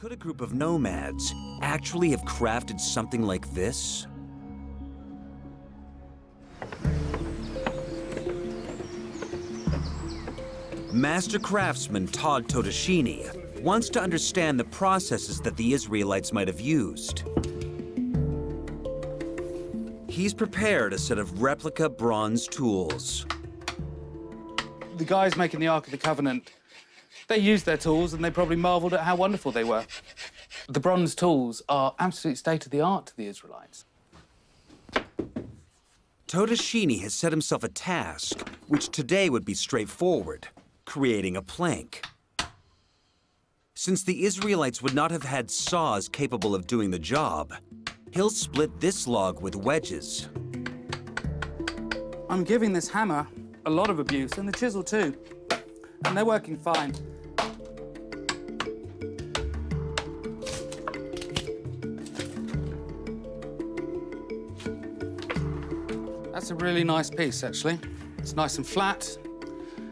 Could a group of nomads actually have crafted something like this? Master craftsman Todd Totoshini wants to understand the processes that the Israelites might have used. He's prepared a set of replica bronze tools. The guys making the Ark of the Covenant, they used their tools and they probably marveled at how wonderful they were. The bronze tools are absolute state-of-the-art to the Israelites. Totoshini has set himself a task, which today would be straightforward, creating a plank. Since the Israelites would not have had saws capable of doing the job, he'll split this log with wedges. I'm giving this hammer a lot of abuse, and the chisel too, and they're working fine. That's a really nice piece, actually. It's nice and flat.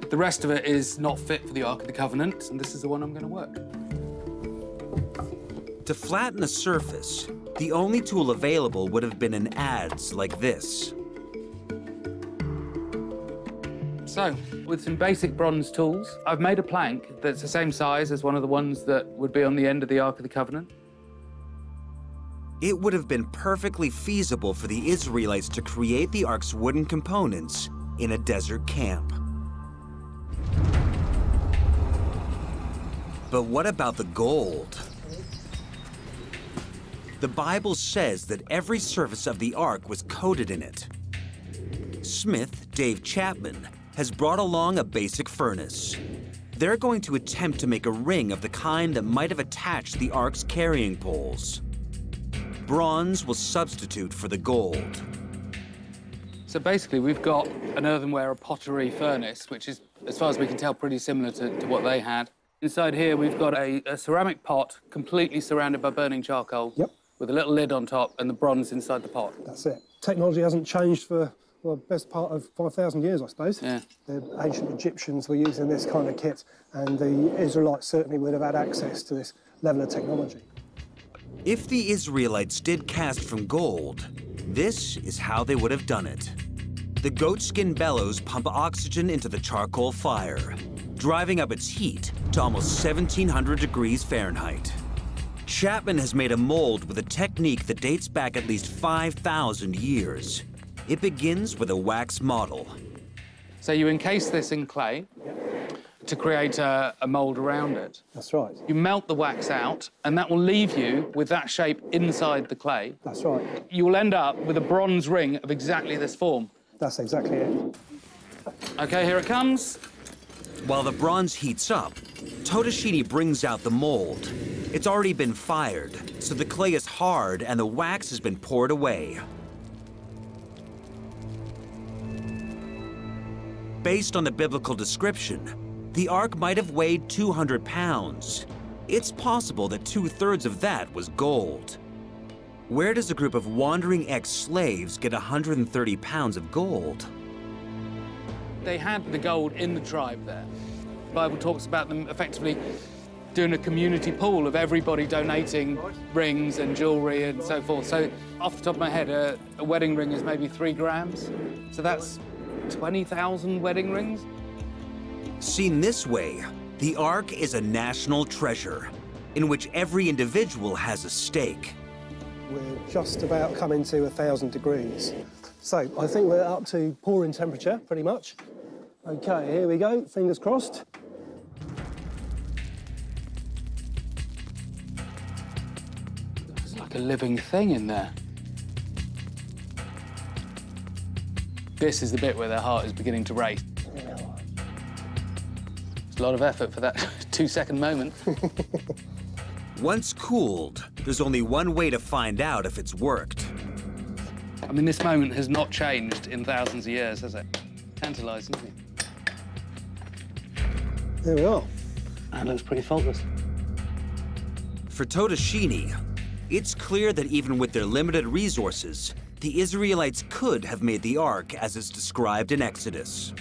The rest of it is not fit for the Ark of the Covenant, and this is the one I'm going to work. To flatten a surface, the only tool available would have been an adze like this. So, with some basic bronze tools, I've made a plank that's the same size as one of the ones that would be on the end of the Ark of the Covenant. It would have been perfectly feasible for the Israelites to create the Ark's wooden components in a desert camp. But what about the gold? The Bible says that every surface of the Ark was coated in it. Smith, Dave Chapman, has brought along a basic furnace. They're going to attempt to make a ring of the kind that might have attached the Ark's carrying poles. Bronze will substitute for the gold. So basically, we've got an earthenware, a pottery furnace, which is, as far as we can tell, pretty similar to what they had. Inside here, we've got a ceramic pot completely surrounded by burning charcoal. Yep. With a little lid on top and the bronze inside the pot. That's it. Technology hasn't changed for, well, the best part of 5,000 years, I suppose. Yeah. The ancient Egyptians were using this kind of kit, and the Israelites certainly would have had access to this level of technology. If the Israelites did cast from gold, this is how they would have done it. The goatskin bellows pump oxygen into the charcoal fire, driving up its heat to almost 1,700 degrees Fahrenheit. Chapman has made a mold with a technique that dates back at least 5,000 years. It begins with a wax model. So you encase this in clay to create a mold around it. That's right. You melt the wax out, and that will leave you with that shape inside the clay. That's right. You will end up with a bronze ring of exactly this form. That's exactly it. OK, here it comes. While the bronze heats up, Totoshini brings out the mold. It's already been fired, so the clay is hard and the wax has been poured away. Based on the biblical description, the Ark might have weighed 200 pounds. It's possible that 2/3 of that was gold. Where does a group of wandering ex-slaves get 130 pounds of gold? They had the gold in the tribe there. The Bible talks about them effectively doing a community pool of everybody donating rings and jewellery and so forth. So off the top of my head, a wedding ring is maybe 3 grams. So that's 20,000 wedding rings. Seen this way, the Ark is a national treasure in which every individual has a stake. We're just about coming to 1,000 degrees. So I think we're up to pouring temperature, pretty much. OK, here we go, fingers crossed. It's like a living thing in there. This is the bit where their heart is beginning to race. It's a lot of effort for that 2-second moment. Once cooled, there's only one way to find out if it's worked. I mean, this moment has not changed in thousands of years, has it? Tantalising, isn't it? There we are. That looks pretty faultless. For Totoshini, it's clear that even with their limited resources, the Israelites could have made the Ark as it's described in Exodus.